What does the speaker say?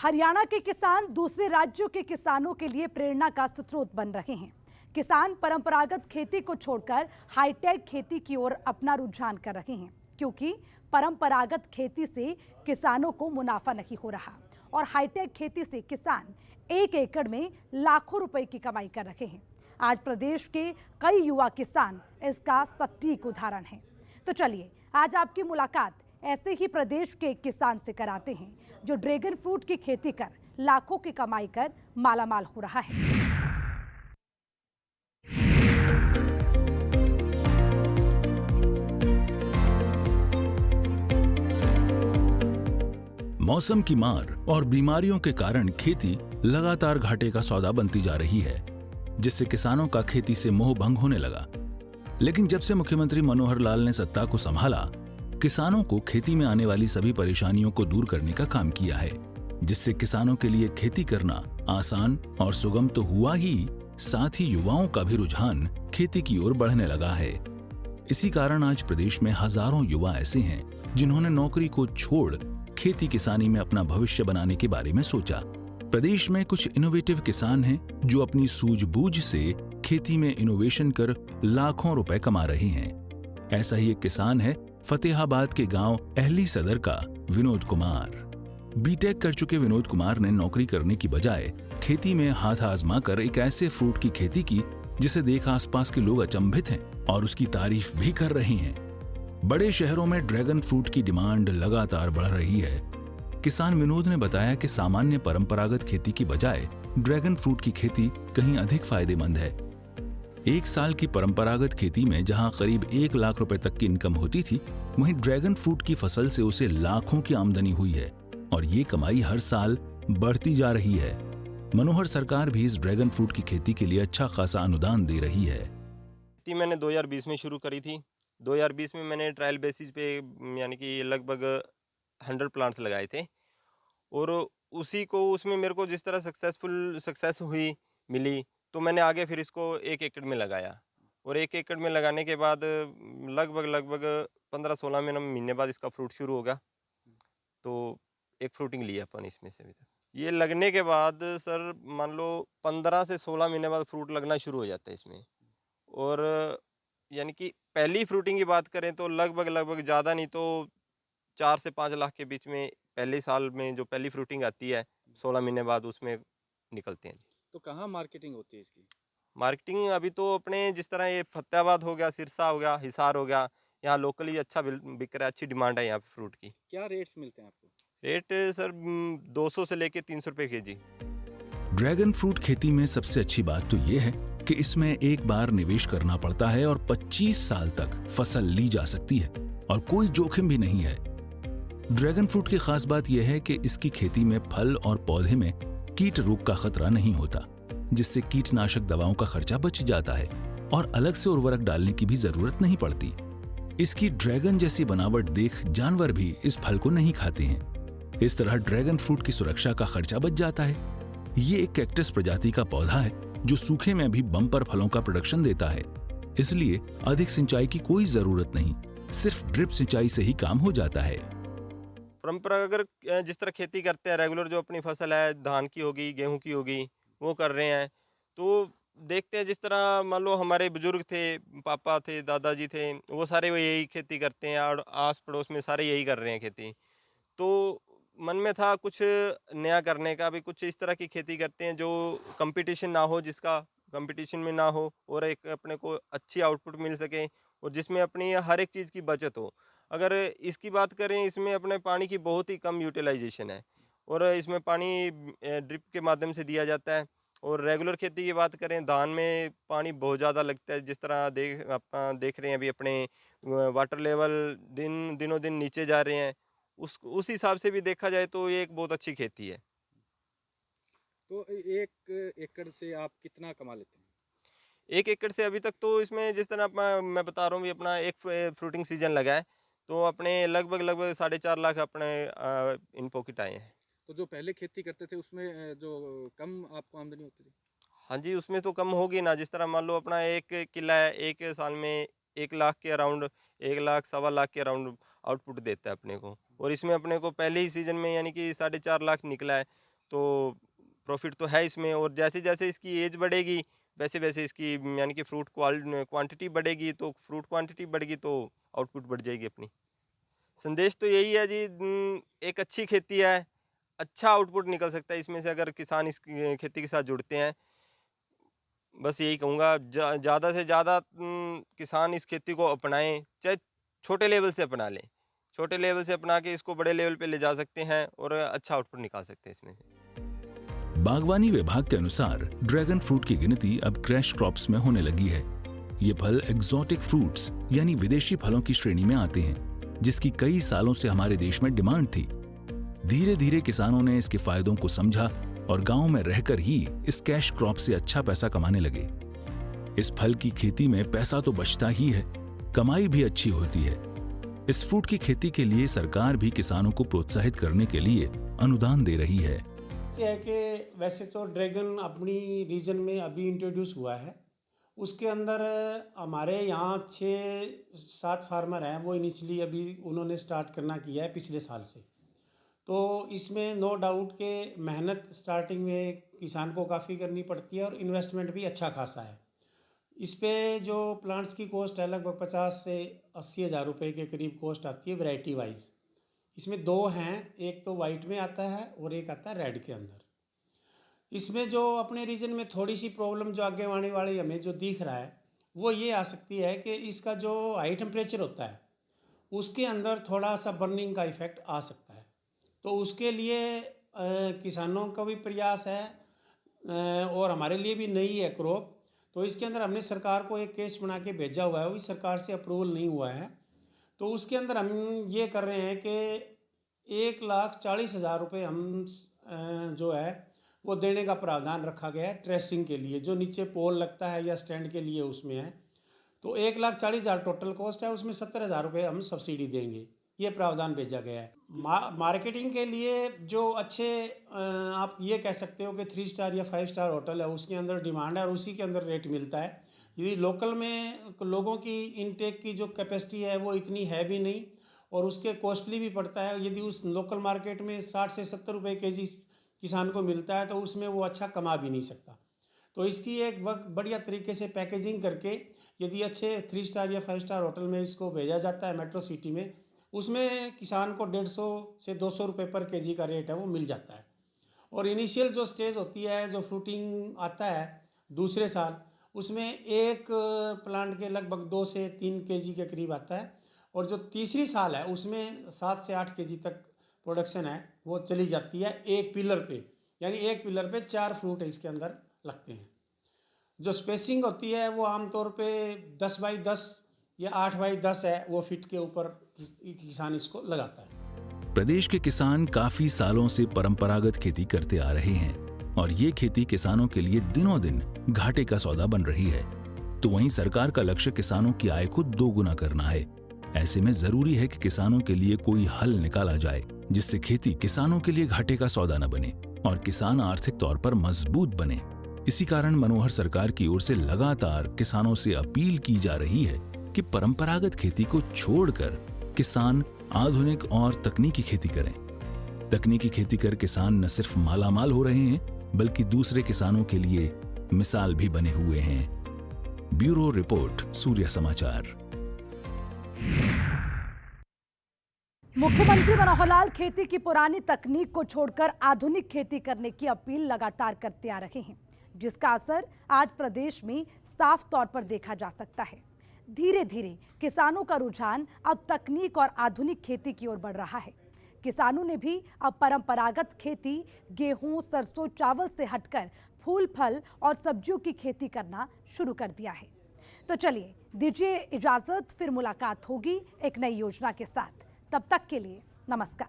हरियाणा के किसान दूसरे राज्यों के किसानों के लिए प्रेरणा का स्रोत बन रहे हैं। किसान परंपरागत खेती को छोड़कर हाईटेक खेती की ओर अपना रुझान कर रहे हैं, क्योंकि परंपरागत खेती से किसानों को मुनाफा नहीं हो रहा और हाईटेक खेती से किसान 1 एकड़ में लाखों रुपए की कमाई कर रहे हैं। आज प्रदेश के कई युवा किसान इसका सटीक उदाहरण हैं। तो चलिए आज आपकी मुलाकात ऐसे ही प्रदेश के एक किसान से कराते हैं जो ड्रैगन फ्रूट की खेती कर लाखों की कमाई कर मालामाल हो रहा है। मौसम की मार और बीमारियों के कारण खेती लगातार घाटे का सौदा बनती जा रही है, जिससे किसानों का खेती से मोह भंग होने लगा। लेकिन जब से मुख्यमंत्री मनोहर लाल ने सत्ता को संभाला, किसानों को खेती में आने वाली सभी परेशानियों को दूर करने का काम किया है, जिससे किसानों के लिए खेती करना आसान और सुगम तो हुआ ही, साथ ही युवाओं का भी रुझान खेती की ओर बढ़ने लगा है। इसी कारण आज प्रदेश में हजारों युवा ऐसे हैं जिन्होंने नौकरी को छोड़ खेती किसानी में अपना भविष्य बनाने के बारे में सोचा। प्रदेश में कुछ इनोवेटिव किसान हैं जो अपनी सूझबूझ से खेती में इनोवेशन कर लाखों रुपए कमा रहे हैं। ऐसा ही एक किसान है फतेहाबाद के गांव अहली सदर का विनोद कुमार। बीटेक कर चुके विनोद कुमार ने नौकरी करने की बजाय खेती में हाथ आजमा कर एक ऐसे फ्रूट की खेती की जिसे देख आसपास के लोग अचंभित हैं और उसकी तारीफ भी कर रहे हैं। बड़े शहरों में ड्रैगन फ्रूट की डिमांड लगातार बढ़ रही है। किसान विनोद ने बताया कि सामान्य परंपरागत खेती की बजाय ड्रैगन फ्रूट की खेती कहीं अधिक फायदेमंद है। एक साल की परंपरागत खेती में जहां करीब 1 लाख रुपए तक की इनकम होती थी, वहीं ड्रैगन फ्रूट की फसल से उसे लाखों की आमदनी हुई है और ये कमाई हर साल बढ़ती जा रही है। मनोहर सरकार भी इस ड्रैगन फ्रूट की खेती के लिए अच्छा खासा अनुदान दे रही है। मैंने 2020 में शुरू करी थी। 2020 में मैंने ट्रायल बेसिस पे यानी कि लगभग 100 प्लांट्स लगाए थे और उसी को उसमें मेरे को जिस तरह सक्सेस हुई मिली, तो मैंने आगे फिर इसको 1 एकड़ में लगाया और 1 एकड़ में लगाने के बाद लगभग 15-16 महीने बाद इसका फ्रूट शुरू होगा। तो एक फ्रूटिंग ली अपन इसमें से अभी तक। ये लगने के बाद सर मान लो 15 से 16 महीने बाद फ्रूट लगना शुरू हो जाता है इसमें। और यानी कि पहली फ्रूटिंग की बात करें तो लगभग ज़्यादा नहीं तो 4 से 5 लाख के बीच में पहले साल में जो पहली फ्रूटिंग आती है 16 महीने बाद उसमें निकलते हैं। तो कहाँ मार्केटिंग होती है इसकी? मार्केटिंग अभी तो अपने जिस तरह ये फतेहाबाद हो गया, सिरसा हो गया, हिसार हो गया, यहाँ लोकली अच्छा बिक रहा है, अच्छी डिमांड है यहाँ पे फ्रूट की। क्या रेट्स मिलते हैं आपको? रेट सर 200 से लेके 300 रुपये केजी। ड्रैगन फ्रूट खेती में सबसे अच्छी बात तो ये है कि इसमें एक बार निवेश करना पड़ता है और 25 साल तक फसल ली जा सकती है और कोई जोखिम भी नहीं है। ड्रैगन फ्रूट की खास बात यह है कि इसकी खेती में फल और पौधे में कीट रोग का खतरा नहीं होता, जिससे कीटनाशक दवाओं का खर्चा बच जाता है और अलग से उर्वरक डालने की भी जरूरत नहीं पड़ती। इसकी ड्रैगन जैसी बनावट देख जानवर भी इस फल को नहीं खाते हैं। इस तरह ड्रैगन फ्रूट की सुरक्षा का खर्चा बच जाता है। ये एक कैक्टस प्रजाति का पौधा है जो सूखे में भी बम्पर फलों का प्रोडक्शन देता है, इसलिए अधिक सिंचाई की कोई जरूरत नहीं, सिर्फ ड्रिप सिंचाई से ही काम हो जाता है। परंपरागत जिस तरह खेती करते हैं रेगुलर, जो अपनी फसल है धान की होगी, गेहूं की होगी, वो कर रहे हैं। तो देखते हैं जिस तरह मान लो हमारे बुजुर्ग थे, पापा थे, दादाजी थे, वो सारे वो यही खेती करते हैं और आस पड़ोस में सारे यही कर रहे हैं खेती। तो मन में था कुछ नया करने का, भी कुछ इस तरह की खेती करते हैं जो कंपटीशन ना हो, जिसका कंपटीशन में ना हो और एक अपने को अच्छी आउटपुट मिल सके और जिसमें अपनी हर एक चीज़ की बचत हो। अगर इसकी बात करें, इसमें अपने पानी की बहुत ही कम यूटिलाइजेशन है और इसमें पानी ड्रिप के माध्यम से दिया जाता है। और रेगुलर खेती की बात करें, धान में पानी बहुत ज़्यादा लगता है। जिस तरह देख रहे हैं अभी अपने वाटर लेवल दिनों दिन नीचे जा रहे हैं, उस हिसाब से भी देखा जाए तो ये एक बहुत अच्छी खेती है। तो 1 एकड़ से आप कितना कमा लेते हैं? 1 एकड़ से अभी तक तो इसमें जिस तरह मैं बता रहा हूँ, अपना एक फ्रूटिंग सीजन लगा है तो अपने लगभग 4.5 लाख अपने इन पॉकेट आए हैं। तो जो पहले खेती करते थे उसमें जो कम आपको आमदनी होती थी? हाँ जी, उसमें तो कम होगी ना। जिस तरह मान लो अपना 1 किला है, एक साल में 1 लाख के अराउंड, 1 लाख सवा लाख के अराउंड आउटपुट देता है अपने को। और इसमें अपने को पहले ही सीजन में यानी कि 4.5 लाख निकला है। तो प्रॉफिट तो है इसमें। और जैसे जैसे इसकी एज बढ़ेगी वैसे वैसे इसकी यानी कि फ्रूट क्वांटिटी बढ़ेगी, तो फ्रूट क्वांटिटी बढ़ेगी तो आउटपुट बढ़ जाएगी अपनी। संदेश तो यही है जी, एक अच्छी खेती है, अच्छा आउटपुट निकल सकता है इसमें से अगर किसान इस खेती के साथ जुड़ते हैं। बस यही कहूँगा, ज़्यादा से ज़्यादा किसान इस खेती को अपनाएं, चाहे छोटे लेवल से अपना लें। छोटे लेवल से अपना के इसको बड़े लेवल पे ले जा सकते हैं और अच्छा आउटपुट निकाल सकते हैं इसमें से। बागवानी विभाग के अनुसार ड्रैगन फ्रूट की गिनती अब क्रैश क्रॉप्स में होने लगी है। ये फल एग्जोटिक फ्रूट्स यानी विदेशी फलों की श्रेणी में आते हैं, जिसकी कई सालों से हमारे देश में डिमांड थी। धीरे धीरे किसानों ने इसके फायदों को समझा और गांव में रहकर ही इस कैश क्रॉप से अच्छा पैसा कमाने लगे। इस फल की खेती में पैसा तो बचता ही है, कमाई भी अच्छी होती है। इस फ्रूट की खेती के लिए सरकार भी किसानों को प्रोत्साहित करने के लिए अनुदान दे रही है। है कि वैसे तो ड्रैगन अपनी रीजन में अभी इंट्रोड्यूस हुआ है। उसके अंदर हमारे यहाँ 6-7 फार्मर हैं, वो इनिशियली अभी उन्होंने स्टार्ट करना किया है पिछले साल से। तो इसमें नो डाउट के मेहनत स्टार्टिंग में किसान को काफ़ी करनी पड़ती है और इन्वेस्टमेंट भी अच्छा खासा है। इस पे जो प्लांट्स की कॉस्ट है लगभग 50 से 80 हज़ार रुपये के करीब कॉस्ट आती है वैरायटी वाइज। इसमें दो हैं, एक तो वाइट में आता है और एक आता है रेड के अंदर। इसमें जो अपने रीजन में थोड़ी सी प्रॉब्लम जो आगे आने वाली हमें जो दिख रहा है वो ये आ सकती है कि इसका जो हाई टेम्परेचर होता है उसके अंदर थोड़ा सा बर्निंग का इफ़ेक्ट आ सकता है। तो उसके लिए किसानों का भी प्रयास है और हमारे लिए भी नई है क्रॉप। तो इसके अंदर हमने सरकार को एक केस बना के भेजा हुआ है, वो भी सरकार से अप्रूवल नहीं हुआ है। तो उसके अंदर हम ये कर रहे हैं कि 1,40,000 रुपये हम जो है वो देने का प्रावधान रखा गया है ट्रेसिंग के लिए, जो नीचे पोल लगता है या स्टैंड के लिए उसमें है। तो 1,40,000 टोटल कॉस्ट है, उसमें 70,000 रुपये हम सब्सिडी देंगे, ये प्रावधान भेजा गया है। मार्केटिंग के लिए जो अच्छे आप ये कह सकते हो कि 3 स्टार या 5 स्टार होटल है उसके अंदर डिमांड है और उसी के अंदर रेट मिलता है। यदि लोकल में लोगों की इनटेक की जो कैपेसिटी है वो इतनी है भी नहीं और उसके कॉस्टली भी पड़ता है। यदि उस लोकल मार्केट में 60 से 70 रुपये केजी किसान को मिलता है तो उसमें वो अच्छा कमा भी नहीं सकता। तो इसकी एक बढ़िया तरीके से पैकेजिंग करके यदि अच्छे 3 स्टार या 5 स्टार होटल में इसको भेजा जाता है मेट्रो सिटी में, उसमें किसान को 150 से 200 रुपये पर केजी का रेट है वो मिल जाता है। और इनिशियल जो स्टेज होती है, जो फ्रूटिंग आता है दूसरे साल, उसमें एक प्लांट के लगभग 2 से 3 केजी के करीब आता है और जो तीसरी साल है उसमें 7 से 8 केजी तक प्रोडक्शन है वो चली जाती है एक पिलर पे, यानी एक पिलर पे 4 फ्रूट इसके अंदर लगते हैं। जो स्पेसिंग होती है वो आमतौर पे 10 बाई 10 या 8 बाई 10 है, वो फीट के ऊपर किसान इसको लगाता है। प्रदेश के किसान काफी सालों से परंपरागत खेती करते आ रहे हैं और ये खेती किसानों के लिए दिनों दिन घाटे का सौदा बन रही है। तो वहीं सरकार का लक्ष्य किसानों की आय को 2 गुना करना है। ऐसे में जरूरी है कि किसानों के लिए कोई हल निकाला जाए जिससे खेती किसानों के लिए घाटे का सौदा न बने और किसान आर्थिक तौर पर मजबूत बने। इसी कारण मनोहर सरकार की ओर से लगातार किसानों से अपील की जा रही है कि परंपरागत खेती को छोड़कर किसान आधुनिक और तकनीकी खेती करें। तकनीकी खेती कर किसान न सिर्फ मालामाल हो रहे हैं बल्कि दूसरे किसानों के लिए मिसाल भी बने हुए हैं। ब्यूरो रिपोर्ट, सूर्य समाचार। मुख्यमंत्री मनोहर लाल खेती की पुरानी तकनीक को छोड़कर आधुनिक खेती करने की अपील लगातार करते आ रहे हैं, जिसका असर आज प्रदेश में साफ तौर पर देखा जा सकता है। धीरे धीरे किसानों का रुझान अब तकनीक और आधुनिक खेती की ओर बढ़ रहा है। किसानों ने भी अब परंपरागत खेती गेहूं, सरसों, चावल से हटकर फूल, फल और सब्जियों की खेती करना शुरू कर दिया है। तो चलिए दीजिए इजाजत, फिर मुलाकात होगी एक नई योजना के साथ। तब तक के लिए नमस्कार।